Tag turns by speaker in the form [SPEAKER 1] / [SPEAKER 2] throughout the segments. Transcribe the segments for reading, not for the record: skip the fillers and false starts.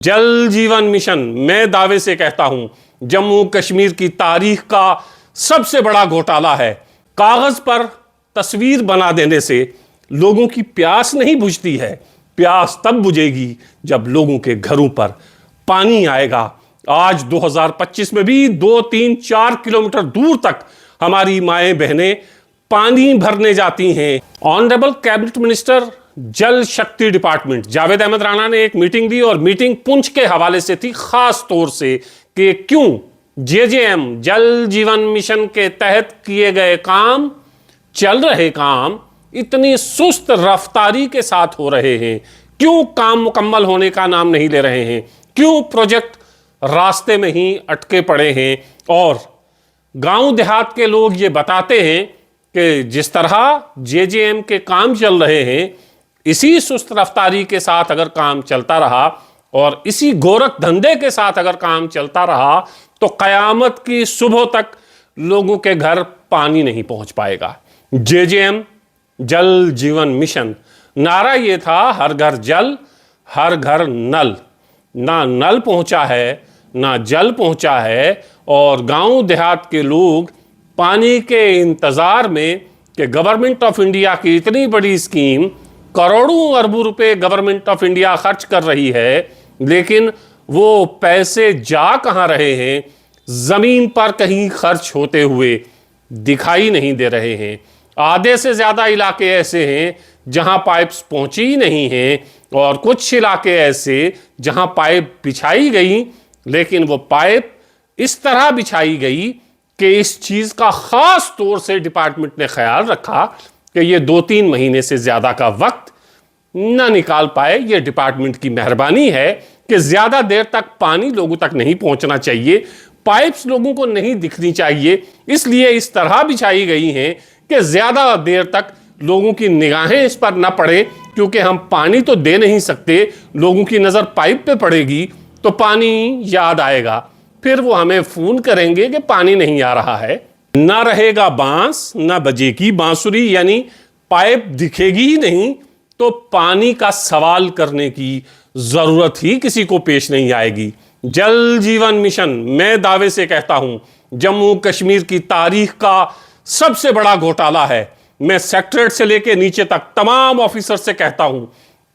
[SPEAKER 1] जल जीवन मिशन मैं दावे से कहता हूं जम्मू कश्मीर की तारीख का सबसे बड़ा घोटाला है। कागज पर तस्वीर बना देने से लोगों की प्यास नहीं बुझती है। प्यास तब बुझेगी जब लोगों के घरों पर पानी आएगा। आज 2025 में भी 2, 3, 4 किलोमीटर दूर तक हमारी माएं बहनें पानी भरने जाती हैं। ऑनरेबल कैबिनेट मिनिस्टर जल शक्ति डिपार्टमेंट जावेद अहमद राणा ने एक मीटिंग दी और मीटिंग पुंछ के हवाले से थी, खास तौर से कि क्यों जेजेएम जल जीवन मिशन के तहत किए गए काम, चल रहे काम इतनी सुस्त रफ्तारी के साथ हो रहे हैं, क्यों काम मुकम्मल होने का नाम नहीं ले रहे हैं, क्यों प्रोजेक्ट रास्ते में ही अटके पड़े हैं। और गांव देहात के लोग ये बताते हैं कि जिस तरह जेजेएम के काम चल रहे हैं, इसी सुस्त रफ्तारी के साथ अगर काम चलता रहा और इसी गोरख धंधे के साथ अगर काम चलता रहा तो कयामत की सुबह तक लोगों के घर पानी नहीं पहुंच पाएगा। जेजेएम जल जीवन मिशन नारा ये था, हर घर जल हर घर नल। ना नल पहुंचा है ना जल पहुंचा है और गांव देहात के लोग पानी के इंतजार में कि गवर्नमेंट ऑफ इंडिया की इतनी बड़ी स्कीम, करोड़ों अरबों रुपए गवर्नमेंट ऑफ इंडिया खर्च कर रही है, लेकिन वो पैसे जा कहां रहे हैं, जमीन पर कहीं खर्च होते हुए दिखाई नहीं दे रहे हैं। आधे से ज्यादा इलाके ऐसे हैं जहां पाइप्स पहुंची ही नहीं हैं और कुछ इलाके ऐसे जहां पाइप बिछाई गई, लेकिन वो पाइप इस तरह बिछाई गई कि इस चीज का खास तौर से डिपार्टमेंट ने ख्याल रखा कि ये 2-3 महीने से ज्यादा का वक्त ना निकाल पाए। ये डिपार्टमेंट की मेहरबानी है कि ज्यादा देर तक पानी लोगों तक नहीं पहुंचना चाहिए, पाइप्स लोगों को नहीं दिखनी चाहिए, इसलिए इस तरह बिछाई गई हैं कि ज्यादा देर तक लोगों की निगाहें इस पर ना पड़े, क्योंकि हम पानी तो दे नहीं सकते, लोगों की नजर पाइप पे पड़ेगी तो पानी याद आएगा, फिर वो हमें फोन करेंगे कि पानी नहीं आ रहा है। ना रहेगा बांस ना बजेगी बांसुरी, यानी पाइप दिखेगी ही नहीं तो पानी का सवाल करने की जरूरत ही किसी को पेश नहीं आएगी। जल जीवन मिशन मैं दावे से कहता हूं जम्मू कश्मीर की तारीख का सबसे बड़ा घोटाला है। मैं सेक्रेटरीट से लेकर नीचे तक तमाम ऑफिसर से कहता हूं,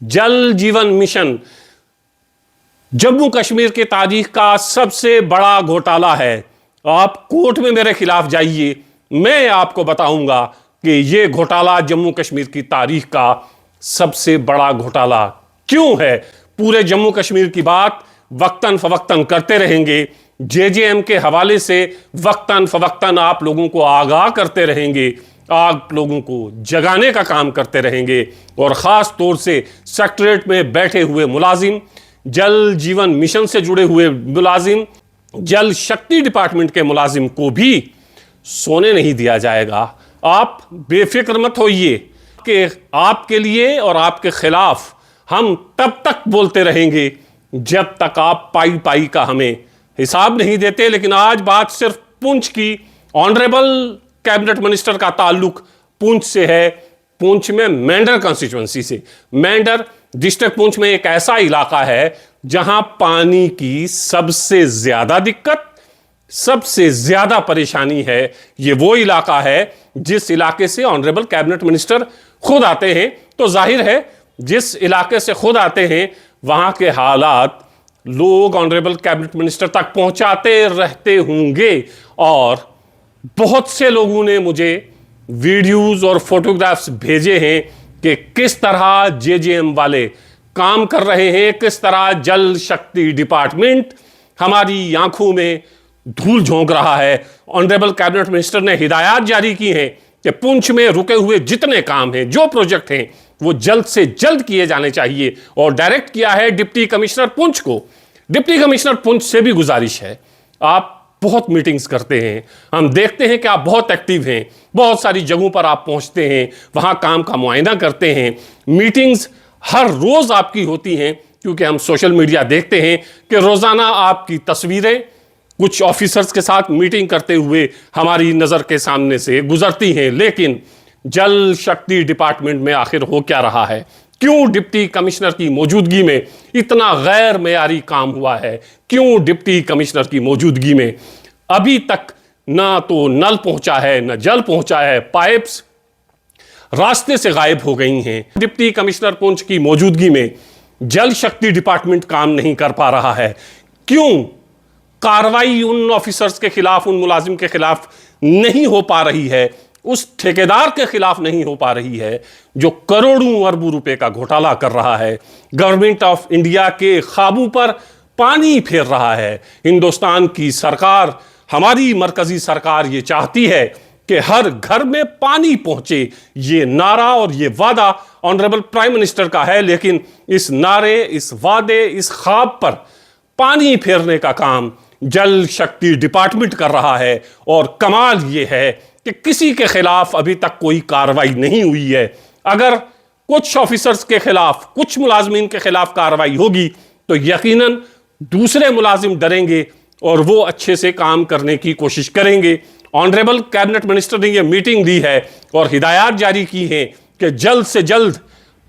[SPEAKER 1] जल जीवन मिशन जम्मू कश्मीर की तारीख का सबसे बड़ा घोटाला है। आप कोर्ट में मेरे खिलाफ जाइए, मैं आपको बताऊंगा कि यह घोटाला जम्मू कश्मीर की तारीख का सबसे बड़ा घोटाला क्यों है। पूरे जम्मू कश्मीर की बात वक्तन फवक्तन करते रहेंगे, जेजेएम के हवाले से वक्तन फवक्तन आप लोगों को आगाह करते रहेंगे, आप लोगों को जगाने का काम करते रहेंगे। और खास तौर से सेक्रेटरीट में बैठे हुए मुलाजिम, जल जीवन मिशन से जुड़े हुए मुलाजिम, जल शक्ति डिपार्टमेंट के मुलाजिम को भी सोने नहीं दिया जाएगा। आप बेफिक्र मत होइए कि आपके लिए और आपके खिलाफ हम तब तक बोलते रहेंगे जब तक आप पाई पाई का हमें हिसाब नहीं देते। लेकिन आज बात सिर्फ पुंछ की, ऑनरेबल कैबिनेट मिनिस्टर का ताल्लुक पुंछ से है, पुंछ में मेंढर कॉन्स्टिट्यूएंसी से। मेंढर डिस्ट्रिक्ट पुंछ में एक ऐसा इलाका है जहां पानी की सबसे ज्यादा दिक्कत, सबसे ज्यादा परेशानी है। ये वो इलाका है जिस इलाके से ऑनरेबल कैबिनेट मिनिस्टर खुद आते हैं, तो जाहिर है जिस इलाके से खुद आते हैं वहां के हालात लोग ऑनरेबल कैबिनेट मिनिस्टर तक पहुंचाते रहते होंगे। और बहुत से लोगों ने मुझे वीडियोस और फोटोग्राफ्स भेजे हैं कि किस तरह जेजेएम वाले काम कर रहे हैं, किस तरह जल शक्ति डिपार्टमेंट हमारी आंखों में धूल झोंक रहा है। ऑनरेबल कैबिनेट मिनिस्टर ने हिदायत जारी की हैं कि पुंछ में रुके हुए जितने काम हैं, जो प्रोजेक्ट हैं, वो जल्द से जल्द किए जाने चाहिए। और डायरेक्ट किया है डिप्टी कमिश्नर पुंछ को। डिप्टी कमिश्नर पुंछ से भी गुजारिश है, आप बहुत मीटिंग्स करते हैं, हम देखते हैं कि आप बहुत एक्टिव हैं, बहुत सारी जगहों पर आप पहुंचते हैं, वहां काम का मुआयना करते हैं, मीटिंग्स हर रोज आपकी होती हैं, क्योंकि हम सोशल मीडिया देखते हैं कि रोजाना आपकी तस्वीरें कुछ ऑफिसर्स के साथ मीटिंग करते हुए हमारी नजर के सामने से गुजरती हैं। लेकिन जल शक्ति डिपार्टमेंट में आखिर हो क्या रहा है, क्यों डिप्टी कमिश्नर की मौजूदगी में इतना गैर मेयारी काम हुआ है? क्यों डिप्टी कमिश्नर की मौजूदगी में अभी तक ना तो नल पहुंचा है, ना जल पहुंचा है, पाइप्स रास्ते से गायब हो गई हैं। डिप्टी कमिश्नर पुंछ की मौजूदगी में जल शक्ति डिपार्टमेंट काम नहीं कर पा रहा है। क्यों कार्रवाई उन ऑफिसर्स के खिलाफ, उन मुलाजिम के खिलाफ नहीं हो पा रही है, उस ठेकेदार के खिलाफ नहीं हो पा रही है जो करोड़ों अरबों रुपए का घोटाला कर रहा है, गवर्नमेंट ऑफ इंडिया के ख्वाबों पर पानी फेर रहा है। हिंदुस्तान की सरकार, हमारी मरकजी सरकार ये चाहती है कि हर घर में पानी पहुंचे। ये नारा और ये वादा ऑनरेबल प्राइम मिनिस्टर का है, लेकिन इस नारे, इस वादे, इस ख्वाब पर पानी फेरने का काम जल शक्ति डिपार्टमेंट कर रहा है। और कमाल यह है कि किसी के खिलाफ अभी तक कोई कार्रवाई नहीं हुई है। अगर कुछ ऑफिसर्स के खिलाफ, कुछ मुलाजमीन के खिलाफ कार्रवाई होगी तो यकीनन दूसरे मुलाजिम डरेंगे और वो अच्छे से काम करने की कोशिश करेंगे। ऑनरेबल कैबिनेट मिनिस्टर ने यह मीटिंग दी है और हिदायत जारी की है कि जल्द से जल्द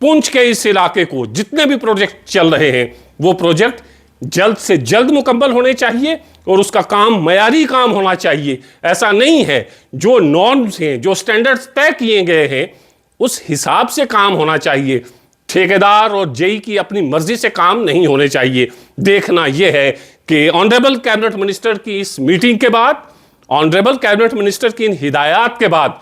[SPEAKER 1] पुंछ के इस इलाके को जितने भी प्रोजेक्ट चल रहे हैं वो प्रोजेक्ट जल्द से जल्द मुकम्मल होने चाहिए और उसका काम मयारी काम होना चाहिए। ऐसा नहीं है, जो नॉर्म्स हैं, जो स्टैंडर्ड्स तय किए गए हैं उस हिसाब से काम होना चाहिए। ठेकेदार और जेई की अपनी मर्जी से काम नहीं होने चाहिए। देखना यह है कि ऑनरेबल कैबिनेट मिनिस्टर की इस मीटिंग के बाद, ऑनरेबल कैबिनेट मिनिस्टर की इन हिदायत के बाद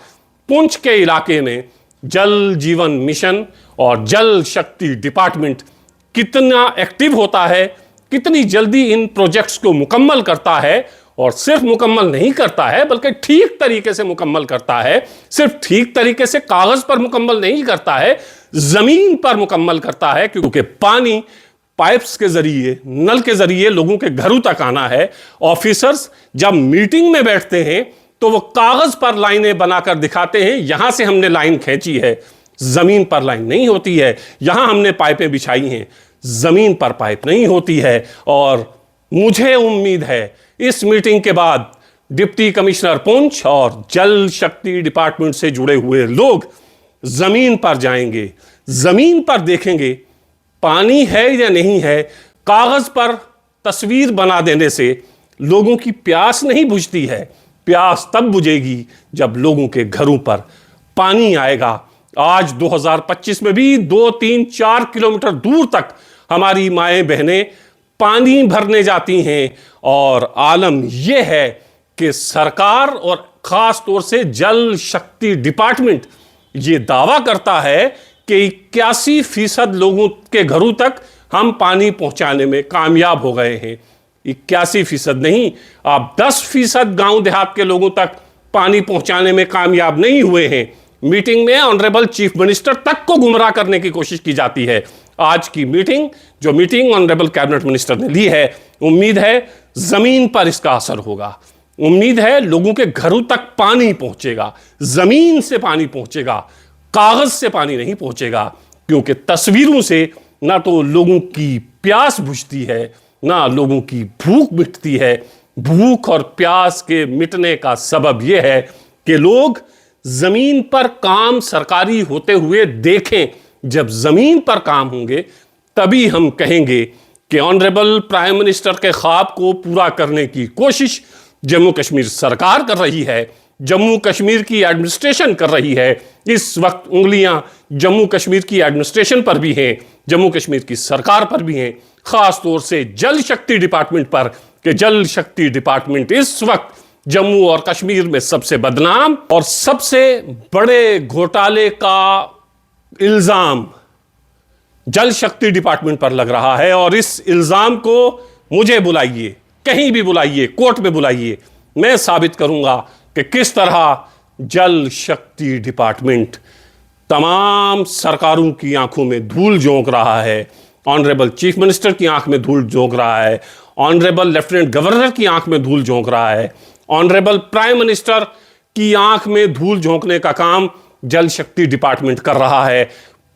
[SPEAKER 1] पुंछ के इलाके में जल जीवन मिशन और जल शक्ति डिपार्टमेंट कितना एक्टिव होता है, कितनी जल्दी इन प्रोजेक्ट्स को मुकम्मल करता है। और सिर्फ मुकम्मल नहीं करता है बल्कि ठीक तरीके से मुकम्मल करता है। सिर्फ ठीक तरीके से कागज पर मुकम्मल नहीं करता है, जमीन पर मुकम्मल करता है, क्योंकि पानी पाइप्स के जरिए, नल के जरिए लोगों के घरों तक आना है। ऑफिसर्स जब मीटिंग में बैठते हैं तो वो कागज पर लाइनें बनाकर दिखाते हैं, यहां से हमने लाइन खींची है, जमीन पर लाइन नहीं होती है। यहां हमने पाइपें बिछाई हैं, जमीन पर पाइप नहीं होती है। और मुझे उम्मीद है इस मीटिंग के बाद डिप्टी कमिश्नर पुंछ और जल शक्ति डिपार्टमेंट से जुड़े हुए लोग जमीन पर जाएंगे, जमीन पर देखेंगे पानी है या नहीं है। कागज पर तस्वीर बना देने से लोगों की प्यास नहीं बुझती है। प्यास तब बुझेगी जब लोगों के घरों पर पानी आएगा। आज 2025 में भी 2, 3, 4 किलोमीटर दूर तक हमारी माएं बहनें पानी भरने जाती हैं। और आलम यह है कि सरकार और खास तौर से जल शक्ति डिपार्टमेंट ये दावा करता है कि 81% लोगों के घरों तक हम पानी पहुंचाने में कामयाब हो गए हैं। 81% नहीं, आप 10% गांव देहात के लोगों तक पानी पहुंचाने में कामयाब नहीं हुए हैं। मीटिंग में ऑनरेबल चीफ मिनिस्टर तक को गुमराह करने की कोशिश की जाती है। आज की मीटिंग, जो मीटिंग ऑनरेबल कैबिनेट मिनिस्टर ने ली है, उम्मीद है जमीन पर इसका असर होगा। उम्मीद है लोगों के घरों तक पानी पहुंचेगा, जमीन से पानी पहुंचेगा, कागज से पानी नहीं पहुंचेगा। क्योंकि तस्वीरों से ना तो लोगों की प्यास बुझती है, ना लोगों की भूख मिटती है। भूख और प्यास के मिटने का सबब यह है कि लोग जमीन पर काम सरकारी होते हुए देखें। जब जमीन पर काम होंगे तभी हम कहेंगे कि ऑनरेबल प्राइम मिनिस्टर के ख्वाब को पूरा करने की कोशिश जम्मू कश्मीर सरकार कर रही है, जम्मू कश्मीर की एडमिनिस्ट्रेशन कर रही है। इस वक्त उंगलियां जम्मू कश्मीर की एडमिनिस्ट्रेशन पर भी हैं, जम्मू कश्मीर की सरकार पर भी हैं, खास तौर से जल शक्ति डिपार्टमेंट पर, कि जल शक्ति डिपार्टमेंट इस वक्त जम्मू और कश्मीर में सबसे बदनाम और सबसे बड़े घोटाले का इल्जाम जल शक्ति डिपार्टमेंट पर लग रहा है। और इस इल्जाम को मुझे बुलाइए, कहीं भी बुलाइए, कोर्ट में बुलाइए, मैं साबित करूंगा कि किस तरह जल शक्ति डिपार्टमेंट तमाम सरकारों की आंखों में धूल झोंक रहा है। ऑनरेबल चीफ मिनिस्टर की आंख में धूल झोंक रहा है, ऑनरेबल लेफ्टिनेंट गवर्नर की आंख में धूल झोंक रहा है, ऑनरेबल प्राइम मिनिस्टर की आंख में धूल झोंकने का काम जल शक्ति डिपार्टमेंट कर रहा है।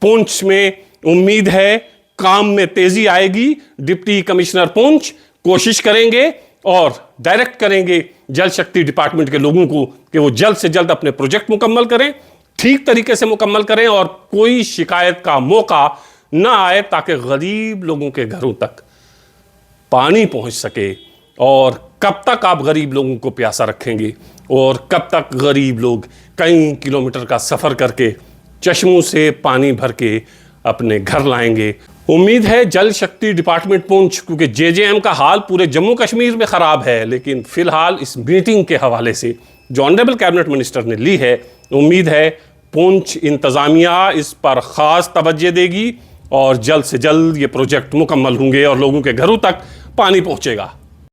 [SPEAKER 1] पुंछ में उम्मीद है काम में तेजी आएगी। डिप्टी कमिश्नर पुंछ कोशिश करेंगे और डायरेक्ट करेंगे जल शक्ति डिपार्टमेंट के लोगों को कि वो जल्द से जल्द अपने प्रोजेक्ट मुकम्मल करें। ठीक तरीके से मुकम्मल करें और कोई शिकायत का मौका ना आए, ताकि गरीब लोगों के घरों तक पानी पहुंच सके। और कब तक आप गरीब लोगों को प्यासा रखेंगे, और कब तक गरीब लोग कई किलोमीटर का सफ़र करके चश्मों से पानी भर के अपने घर लाएंगे। उम्मीद है जल शक्ति डिपार्टमेंट पुंछ, क्योंकि जेजेएम का हाल पूरे जम्मू कश्मीर में ख़राब है, लेकिन फ़िलहाल इस मीटिंग के हवाले से जो ऑनरेबल कैबिनेट मिनिस्टर ने ली है, उम्मीद है पुंछ इंतज़ामिया इस पर ख़ास तवज्जो देगी और जल्द से जल्द ये प्रोजेक्ट मुकम्मल होंगे और लोगों के घरों तक पानी पहुँचेगा।